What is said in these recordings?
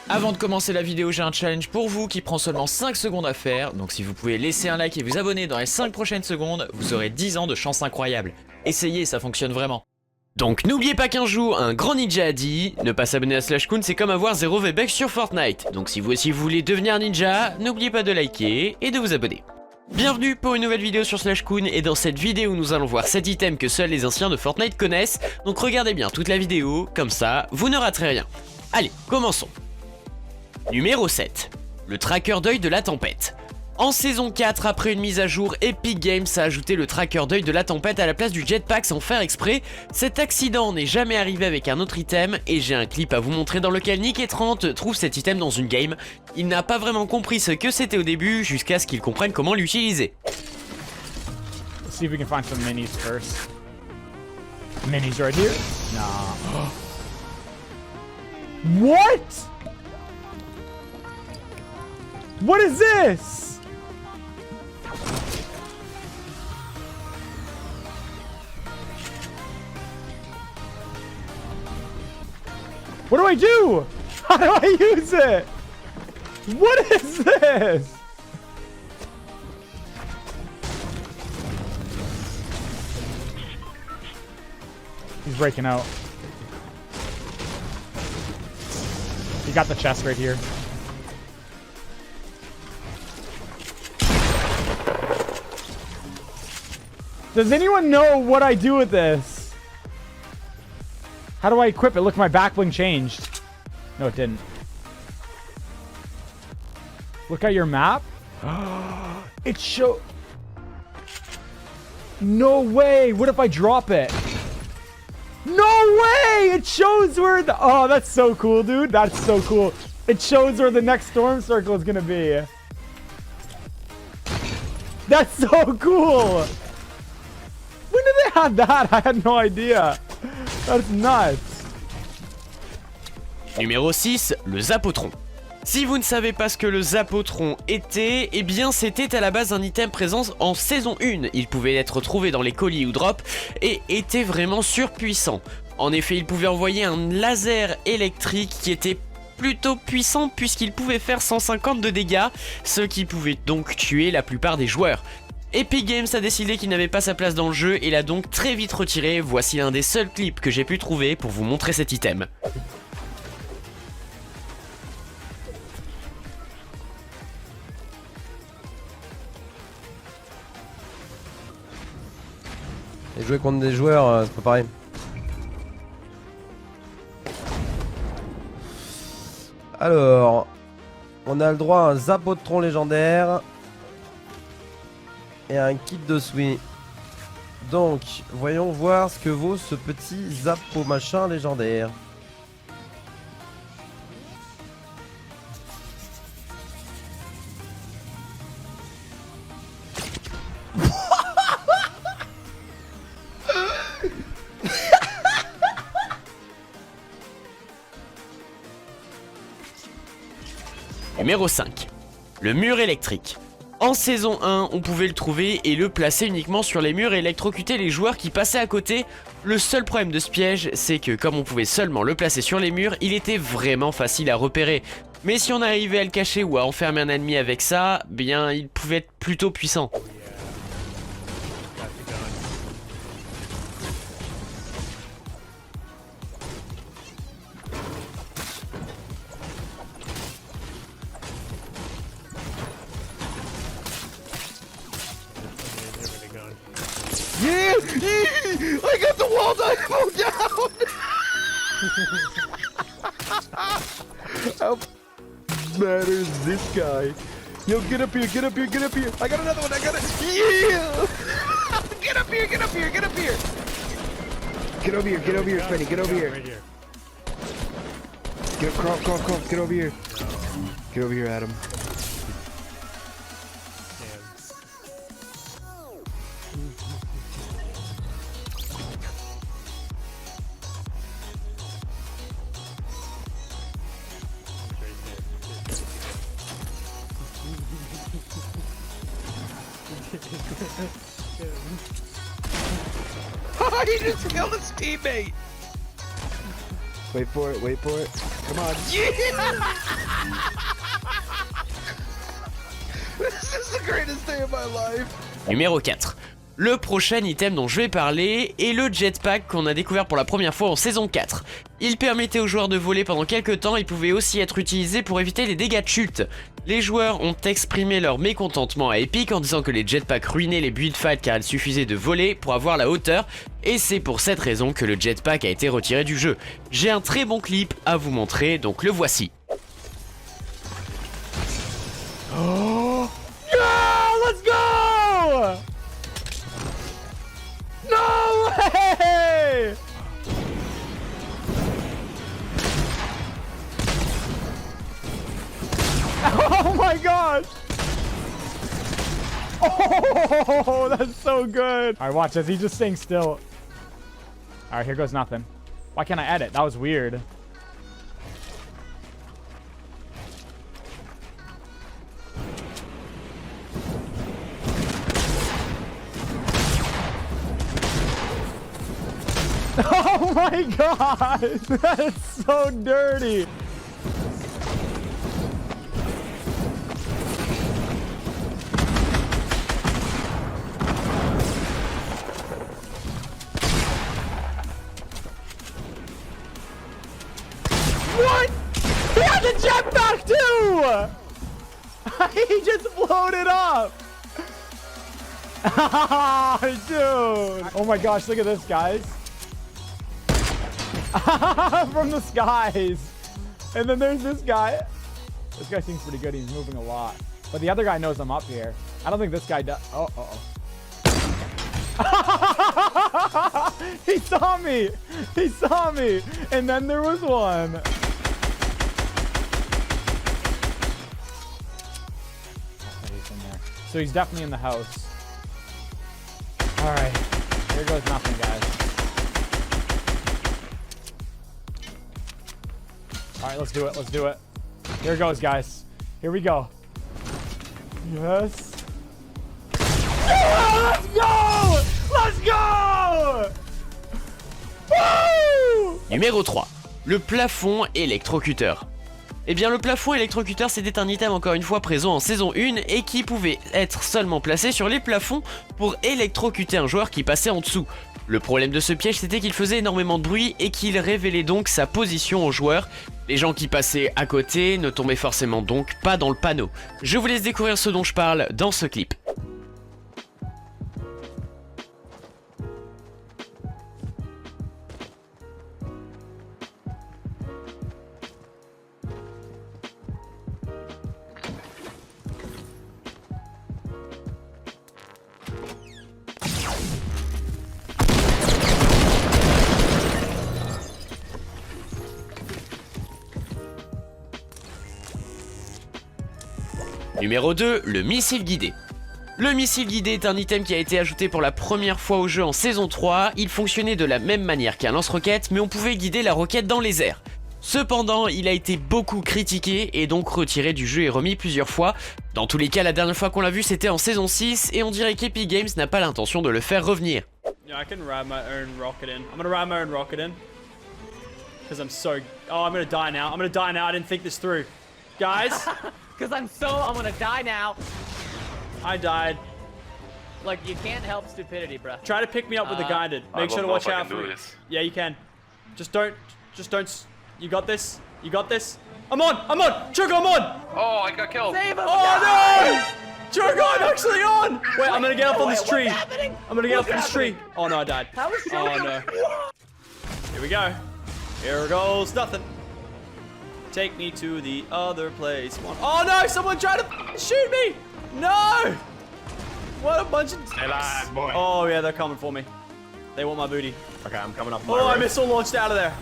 Avant de commencer la vidéo, j'ai un challenge pour vous qui prend seulement 5 secondes à faire, donc si vous pouvez laisser un like et vous abonner dans les 5 prochaines secondes, vous aurez 10 ans de chance incroyable. Essayez, ça fonctionne vraiment. Donc n'oubliez pas qu'un jour, un grand ninja a dit, ne pas s'abonner à Slashcoon c'est comme avoir 0 V-Bucks sur Fortnite. Donc si vous aussi vous voulez devenir ninja, n'oubliez pas de liker et de vous abonner. Bienvenue pour une nouvelle vidéo sur Slashcoon, et dans cette vidéo nous allons voir 7 items que seuls les anciens de Fortnite connaissent, donc regardez bien toute la vidéo, comme ça vous ne raterez rien. Allez, commençons. Numéro 7. Le tracker d'œil de la tempête. En saison 4, après une mise à jour, Epic Games a ajouté le tracker d'œil de la tempête à la place du jetpack sans faire exprès. Cet accident n'est jamais arrivé avec un autre item, et j'ai un clip à vous montrer dans lequel Nick30 trouve cet item dans une game. Il n'a pas vraiment compris ce que c'était au début, jusqu'à ce qu'il comprenne comment l'utiliser. Let's see if we can find some minis first. Minis right here? Nah. What? What is this? What do I do? How do I use it? What is this? He's breaking out. He got the chest right here. Does anyone know what I do with this? How do I equip it? Look, my back bling changed. No, it didn't. Look at your map. It show. No way. What if I drop it? No way! It shows where the... Oh, that's so cool, dude. That's so cool. It shows where the next storm circle is going to be. That's so cool. When did they have that? I had no idea. That's nuts. Numéro 6, le Zapotron. Si vous ne savez pas ce que le Zapotron était, eh bien c'était à la base un item présent en saison 1. Il pouvait être trouvé dans les colis ou drops et était vraiment surpuissant. En effet, il pouvait envoyer un laser électrique qui était plutôt puissant puisqu'il pouvait faire 150 de dégâts, ce qui pouvait donc tuer la plupart des joueurs. Epic Games a décidé qu'il n'avait pas sa place dans le jeu et l'a donc très vite retiré. Voici l'un des seuls clips que j'ai pu trouver pour vous montrer cet item. Et jouer contre des joueurs, c'est pas pareil. Alors, on a le droit à un Zapotron légendaire et un kit de Sui. Donc, voyons voir ce que vaut ce petit Zapo machin légendaire. Numéro 5. Le mur électrique. En saison 1, on pouvait le trouver et le placer uniquement sur les murs et électrocuter les joueurs qui passaient à côté. Le seul problème de ce piège, c'est que comme on pouvait seulement le placer sur les murs, il était vraiment facile à repérer. Mais si on arrivait à le cacher ou à enfermer un ennemi avec ça, bien il pouvait être plutôt puissant. Yeah! I got the wall dynamo down! How mad is this guy? Yo, get up here, get up here, get up here! I got another one, I got it! Yeah! Get up here, get up here, get up here! Get over here, Spenny, get over here! Right here. Get up, crawl, get over here! Get over here, Adam. He just killed his teammate! Wait for it, wait for it. Come on. Yeah! This is the greatest day of my life. Numéro 4. Le prochain item dont je vais parler est le jetpack qu'on a découvert pour la première fois en saison 4. Il permettait aux joueurs de voler pendant quelques temps et pouvait aussi être utilisé pour éviter les dégâts de chute. Les joueurs ont exprimé leur mécontentement à Epic en disant que les jetpacks ruinaient les build fights car il suffisait de voler pour avoir la hauteur, et c'est pour cette raison que le jetpack a été retiré du jeu. J'ai un très bon clip à vous montrer, donc le voici. Oh, yeah, let's go! No way! Oh my gosh! Oh, that's so good. All right, watch as he's just staying still. All right, here goes nothing. Why can't I edit? That was weird. Oh my god! That's so dirty! What? He had the jetpack too! He just blowed it up! Dude! Oh my gosh, look at this, guys. From the skies. And then there's this guy. This guy seems pretty good. He's moving a lot. But the other guy knows I'm up here. I don't think this guy does. Oh, He saw me. He saw me. And then there was one. He's in there. So he's definitely in the house. All right. Here goes nothing, guys. All right, let's do it. Let's do it. Here it goes, guys. Here we go. Yes. Yeah, let's go! Let's go! Woo! Numéro 3. Le plafond électrocuteur. Eh bien le plafond électrocuteur c'était un item encore une fois présent en saison 1 et qui pouvait être seulement placé sur les plafonds pour électrocuter un joueur qui passait en dessous. Le problème de ce piège c'était qu'il faisait énormément de bruit et qu'il révélait donc sa position aux joueurs. Les gens qui passaient à côté ne tombaient forcément donc pas dans le panneau. Je vous laisse découvrir ce dont je parle dans ce clip. Numéro 2, le missile guidé. Le missile guidé est un item qui a été ajouté pour la première fois au jeu en saison 3, il fonctionnait de la même manière qu'un lance-roquette mais on pouvait guider la roquette dans les airs. Cependant, il a été beaucoup critiqué et donc retiré du jeu et remis plusieurs fois. Dans tous les cas, la dernière fois qu'on l'a vu c'était en saison 6 et on dirait qu'Epic Games n'a pas l'intention de le faire revenir. Yeah, I can ride my own rocket in. I'm gonna ride my own rocket in. Because I'm so... Oh, I'm gonna die now. I'm gonna die now. I didn't think this through. Guys? Because I'm gonna die now. I died. Like, you can't help stupidity, bruh. Try to pick me up with the guided. Make sure to watch out for me. Yeah, you can. Just don't... You got this? You got this? I'm on! Choco, I'm on! Oh, I got killed. Save him! Oh no! Choco, I'm actually on! Wait, I'm gonna get up on this What's tree. happening? I'm gonna get up on this tree. Oh no, I died. How is Oh Choco? no. Here we go. Here goes nothing. Take me to the other place. Oh no, someone tried to shoot me! No! What a bunch of... Stay alive, boy. Oh yeah, they're coming for me. They want my booty. Okay, I'm coming up. Oh, I missile launched out of there.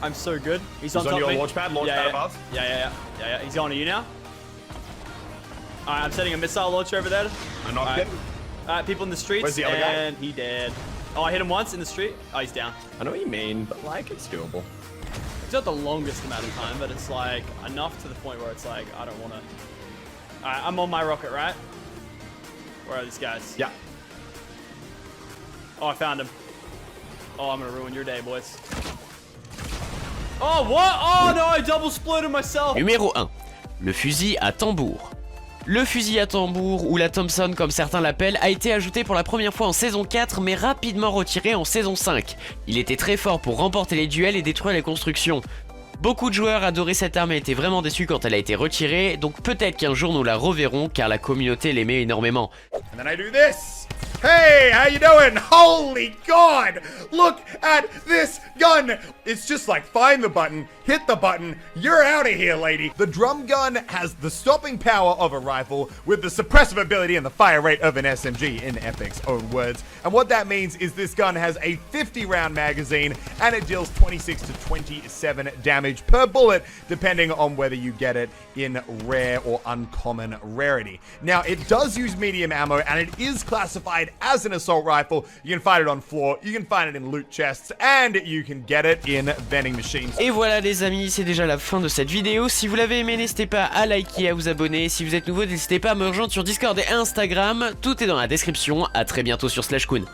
I'm so good. He's on top on your of me. launch pad above? Yeah. He's on to you now. Alright, I'm setting a missile launcher over there. I knocked him. Alright, people in the streets. Where's the other guy? And he dead. Oh, I hit him once in the street. Oh, he's down. I know what you mean, but like, it's doable. It's not the longest amount of time, but it's like enough to the point where it's like, I don't want to. Alright, I'm on my rocket, right? Where are these guys? Yeah. Oh, I found him. Oh, I'm gonna ruin your day, boys. Oh, what? Oh no, I double splitted myself. Numéro 1. Le fusil à tambour. Le fusil à tambour, ou la Thompson comme certains l'appellent, a été ajouté pour la première fois en saison 4 mais rapidement retiré en saison 5. Il était très fort pour remporter les duels et détruire les constructions. Beaucoup de joueurs adoraient cette arme et étaient vraiment déçus quand elle a été retirée, donc peut-être qu'un jour nous la reverrons car la communauté l'aimait énormément. And then I do this. Hey, how you doing? Holy God! Look at this gun! It's just like find the button, hit the button, you're out of here, lady. The drum gun has the stopping power of a rifle with the suppressive ability and the fire rate of an SMG, in Epic's own words. And what that means is this gun has a 50-round magazine and it deals 26 to 27 damage per bullet, depending on whether you get it in rare or uncommon rarity. Now, it does use medium ammo and it is classified as an assault rifle. You can find it on floor, you can find it in loot chests, and you can get it in vending machines. Et voilà les amis, c'est déjà la fin de cette vidéo. Si vous l'avez aimé, n'hésitez pas à liker et à vous abonner. Si vous êtes nouveau, n'hésitez pas à me rejoindre sur Discord et Instagram. Tout est dans la description. À très bientôt sur Slashcoon.